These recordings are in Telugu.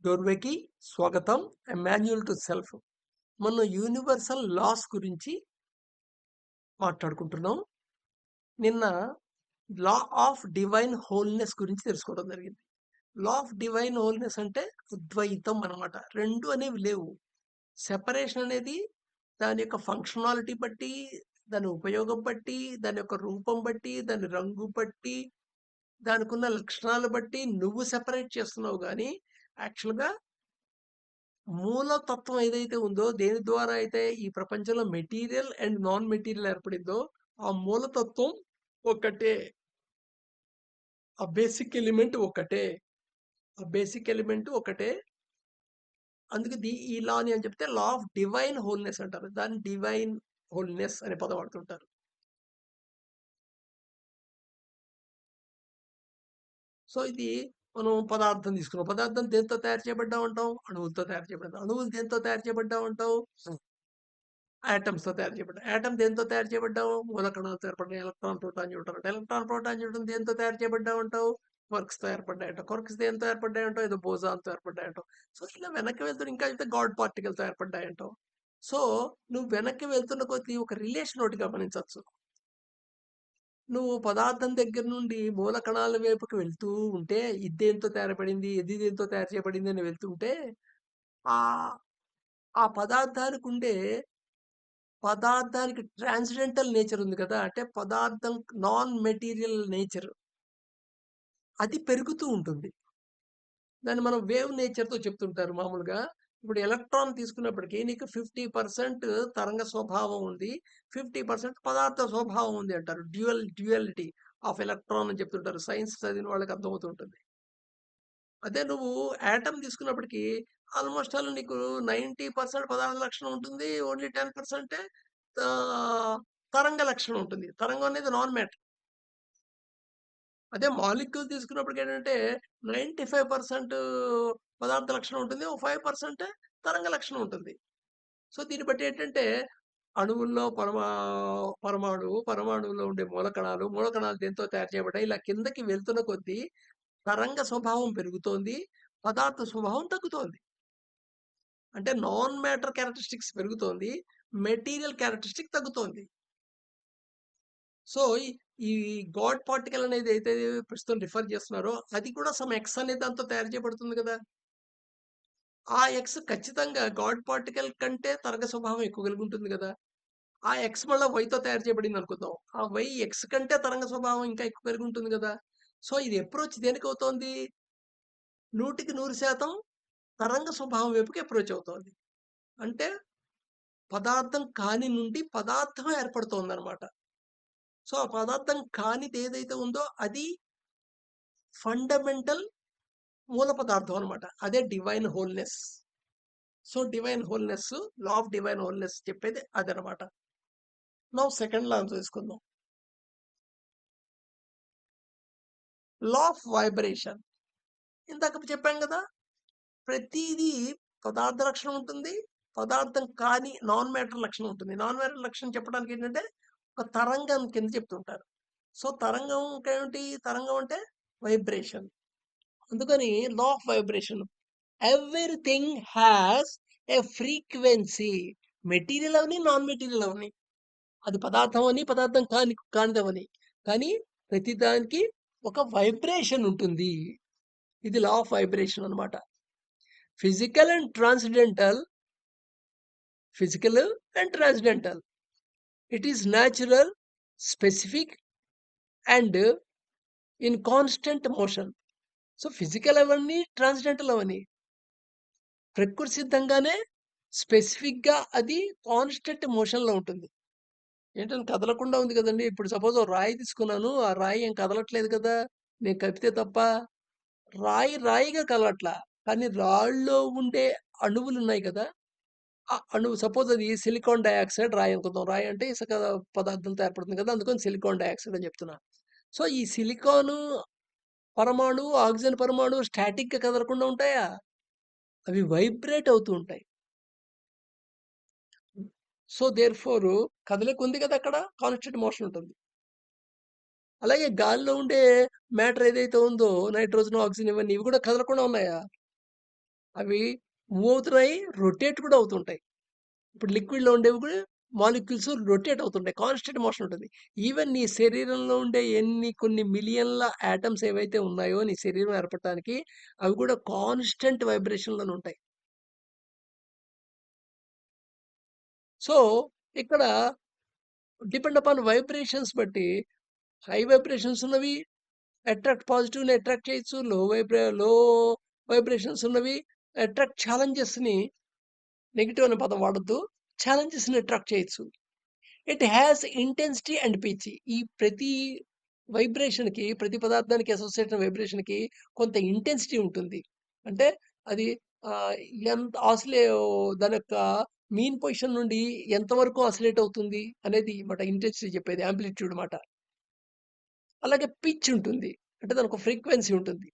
డోర్వేకి స్వాగతం. Manual to self. మనం యూనివర్సల్ లాస్ గురించి మాట్లాడుకుంటున్నాం. నిన్న లా ఆఫ్ డివైన్ హోల్నెస్ గురించి తెలుసుకోవడం జరిగింది. లా ఆఫ్ డివైన్ హోల్నెస్ అంటే అద్వైతం అన్నమాట. రెండు అనేవి లేవు. సెపరేషన్ అనేది దాని యొక్క ఫంక్షనాలిటీ బట్టి, దాని ఉపయోగం బట్టి, దాని యొక్క రూపం బట్టి, దాని రంగు బట్టి, దానికున్న లక్షణాలు బట్టి నువ్వు సెపరేట్ చేస్తున్నావు కానీ యాక్చువల్గా మూలతత్వం ఏదైతే ఉందో, దేని ద్వారా అయితే ఈ ప్రపంచంలో మెటీరియల్ అండ్ నాన్ మెటీరియల్ ఏర్పడిందో, ఆ మూలతత్వం ఒకటే. ఆ బేసిక్ ఎలిమెంట్ ఒకటే. ఆ బేసిక్ ఎలిమెంట్ ఒకటే. అందుకే ఈ లాని అని చెప్తే లా ఆఫ్ డివైన్ హోల్నెస్ అంటారు. దాన్ని డివైన్ హోల్నెస్ అనే పదం వాడుతుంటారు. సో ఇది మనం పదార్థం తీసుకున్నాం. పదార్థం దేంతో తయారు చేయబడ్డా ఉంటాం? అణువులతో తయారు చేయబడ్డా. అణువులు దేంతో తయారు చేయబడ్డా ఉంటావు? ఆటమ్స్‌తో తయారు చేయబడ్డాయి. ఆటమ్ దేనితో తయారు చేయబడ్డావు? మూలకణాలతో ఏర్పడిన electron, proton, neutron. Electron, proton, neutron దేనితో తయారు చేయబడ్డావు అంటావు? క్వార్క్స్‌తో ఏర్పడ్డాయంటావు. క్వార్క్స్ దేనితో ఏర్పడ్డాయంటావు? ఏదో బోజాన్‌తో ఏర్పడ్డాయంటావు. సో ఇలా వెనక్కి వెళ్తున్న ఇంకా అయితే గాడ్ పార్టికల్‌తో ఏర్పడ్డాయంటావు. సో నువ్వు వెనక్కి వెళ్తున్న కొద్దీ ఒక రిలేషన్ ఒకటి గమనించొచ్చు. నువ్వు పదార్థం దగ్గర నుండి మూల కణాల వైపుకి వెళ్తూ ఉంటే, ఇది దేనితో తయారుపడింది, ఇది దేనితో తయారు చేయబడింది అని వెళ్తుంటే, ఆ ఆ పదార్థానికి ట్రాన్స్‌డెంటల్ నేచర్ ఉంది కదా! అంటే పదార్థం నాన్ మెటీరియల్ నేచర్ అది పెరుగుతూ ఉంటుంది. దాన్ని మనం వేవ్ నేచర్‌తో చెప్తుంటారు మామూలుగా. ఇప్పుడు ఎలక్ట్రాన్ తీసుకున్నప్పటికి నీకు 50% తరంగ స్వభావం ఉంది. 50% పదార్థ స్వభావం ఉంది అంటారు. డ్యుయాలిటీ ఆఫ్ ఎలక్ట్రాన్ అని చెప్తుంటారు. సైన్స్ చదివిన వాళ్ళకి అర్థమవుతూ ఉంటుంది. అదే నువ్వు యాటమ్ తీసుకున్నప్పటికి ఆల్మోస్ట్ ఆల్ నీకు 90% పదార్థ లక్షణం ఉంటుంది. ఓన్లీ 10% ఆహ్, తరంగ లక్షణం ఉంటుంది. తరంగం అనేది నాన్ మ్యాటర్. అదే మాలిక్యూల్ తీసుకున్నప్పటికేంటంటే 95% పదార్థ లక్షణం ఉంటుంది. ఓ 5% తరంగ లక్షణం ఉంటుంది. సో దీన్ని బట్టి ఏంటంటే అణువుల్లో పరమాణువులో ఉండే మూలకణాలు, మూలకణాలు దేనితో తయారు చేయబడ్డాయి. ఇలా కిందకి వెళ్తున్న కొద్దీ తరంగ స్వభావం పెరుగుతోంది. పదార్థ స్వభావం తగ్గుతోంది. అంటే నాన్ మ్యాటర్ క్యారెక్టరిస్టిక్స్ పెరుగుతోంది. మెటీరియల్ క్యారెక్టరిస్టిక్ తగ్గుతోంది. సో ఈ గాడ్ పార్టికల్ అనేది అయితే ప్రస్తుతం రిఫర్ చేస్తున్నారో అది కూడా సమ్ ఎక్స్ అనే దాంతో తయారు చేయబడుతుంది కదా! ఆ ఎక్స్ ఖచ్చితంగా గాడ్ పార్టికల్ కంటే తరంగ స్వభావం ఎక్కువ కలిగి ఉంటుంది కదా! ఆ ఎక్స్ మళ్ళా వైతో తయారు చేయబడింది అనుకుందాం. ఆ వై ఎక్స్ కంటే తరంగ స్వభావం ఇంకా ఎక్కువ కలిగి ఉంటుంది కదా! సో ఇది అప్రోచ్ దేనికవుతోంది? 100% తరంగ స్వభావం వైపుకి అప్రోచ్ అవుతోంది. అంటే పదార్థం కాని నుండి పదార్థం ఏర్పడుతోందనమాట. సో ఆ పదార్థం కానిది ఏదైతే ఉందో అది ఫండమెంటల్ మూల పదార్థం అనమాట. అదే divine wholeness. So divine wholeness, law of divine wholeness చెప్పేది అదనమాట. నౌ సెకండ్ లా తీసుకుందాం. లా ఆఫ్ వైబ్రేషన్. ఇందాక చెప్పాం కదా! ప్రతీదీ పదార్థ లక్షణం ఉంటుంది. పదార్థం కాని నాన్ మ్యాటర్ లక్షణం ఉంటుంది. నాన్ మ్యాటర్ లక్షణం చెప్పడానికి ఏంటంటే ఒక తరంగం కింద చెప్తుంటారు. సో తరంగం ఏమిటి? తరంగం అంటే వైబ్రేషన్. అందుకని law of vibration. Everything has a frequency. Material అవని, నాన్ మెటీరియల్ అవని. అది పదార్థం అని, పదార్థం కానిదవని. కానీ ప్రతిదానికి ఒక వైబ్రేషన్ ఉంటుంది. ఇది లా ఆఫ్ వైబ్రేషన్ అనమాట. Physical and transcendental. Physical and transcendental. It is natural, specific and in constant motion. So physical అవన్నీ, ట్రాన్స్‌డెంటల్ అవన్నీ. ప్రకృతి సిద్ధంగానే స్పెసిఫిక్‌గా అది కాన్స్టెంట్ మోషన్‌లో ఉంటుంది. ఏంటంటే కదలకుండా ఉంది కదండీ! ఇప్పుడు సపోజ్ ఓ రాయి తీసుకున్నాను. ఆ రాయి ఏం కదలట్లేదు కదా! నేను కదిపితే తప్ప. రాయి రాయిగా కదలట్లా. కానీ రాళ్ళలో ఉండే అణువులున్నాయి కదా! ఆ అణువు సపోజ్ అది సిలికాన్ డయాక్సైడ్ రాయి అనుకుందాం. రాయి అంటే ఇసుక పదార్థంతో ఏర్పడుతుంది కదా! అందుకని సిలికాన్ డయాక్సైడ్ అని చెప్తున్నా. సో, ఈ సిలికాను పరమాణువు, ఆక్సిజన్ పరమాణువు స్టాటిక్‌గా కదలకుండా ఉంటాయా? అవి వైబ్రేట్ అవుతూ ఉంటాయి. సో, దేర్‌ఫోర్ కదలిక ఉంది కదా అక్కడ. కాన్స్టెంట్ మోషన్ ఉంటుంది. అలాగే గాలిలో ఉండే మ్యాటర్ ఏదైతే ఉందో నైట్రోజన్, ఆక్సిజన్ ఇవన్నీ ఇవి కూడా కదలకుండా ఉన్నాయా? అవి మూవ్ అవుతున్నాయి, రొటేట్ కూడా అవుతుంటాయి. ఇప్పుడు లిక్విడ్‌లో ఉండేవి కూడా మాలిక్యూల్స్ రొటేట్ అవుతుంటాయి. కాన్స్టెంట్ మోషన్ ఉంటుంది. ఈవెన్ నీ శరీరంలో ఉండే కొన్ని మిలియన్ల యాటమ్స్ ఏవైతే ఉన్నాయో నీ శరీరం ఏర్పడటానికి అవి కూడా కాన్స్టెంట్ వైబ్రేషన్‌లోనే ఉంటాయి. సో, ఇక్కడ డిపెండ్ అపాన్ వైబ్రేషన్స్ బట్టి హై వైబ్రేషన్స్ ఉన్నవి పాజిటివ్‌ని అట్రాక్ట్ చేయొచ్చు. లో వైబ్రేషన్స్ ఉన్నవి ఛాలెంజెస్‌ని నెగెటివ్ అనే పదం వాడొద్దు. ఛాలెంజెస్‌ని అట్రాక్ట్ చేయొచ్చు. It has intensity and pitch. ఈ ప్రతి వైబ్రేషన్‌కి, ప్రతి పదార్థానికి అసోసియేట్ అయిన వైబ్రేషన్‌కి కొంత ఇంటెన్సిటీ ఉంటుంది. అంటే అది ఆహ్, ఎంత దాని యొక్క మీన్ పొజిషన్ నుండి ఎంతవరకు ఆసిలేట్ అవుతుంది అనేది మాట ఇంటెన్సిటీ చెప్పేది. యాంప్లిట్యూడ్ మాట. అలాగే పిచ్ ఉంటుంది. అంటే దానికొక ఫ్రీక్వెన్సీ ఉంటుంది.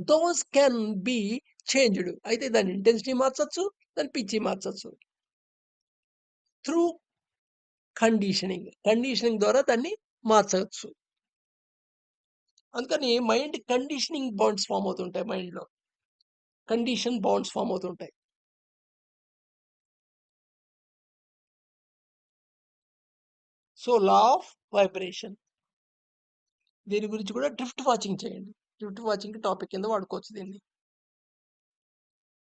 Those can be changed. అయితే దాని ఇంటెన్సిటీ మార్చొచ్చు. దాని పిచ్ మార్చొచ్చు. Through conditioning. కండిషనింగ్ ద్వారా దాన్ని మార్చొచ్చు. అందుకని మైండ్ కండిషనింగ్ బాండ్స్ ఫామ్ అవుతుంటాయి మైండ్‌లో. కండిషన్ బాండ్స్ ఫామ్ అవుతుంటాయి. So, law of vibration. దీని గురించి కూడా డ్రిఫ్ట్ వాచింగ్ చేయండి. డ్రిఫ్ట్ వాచింగ్ టాపిక్ కింద వాడుకోవచ్చు దీన్ని.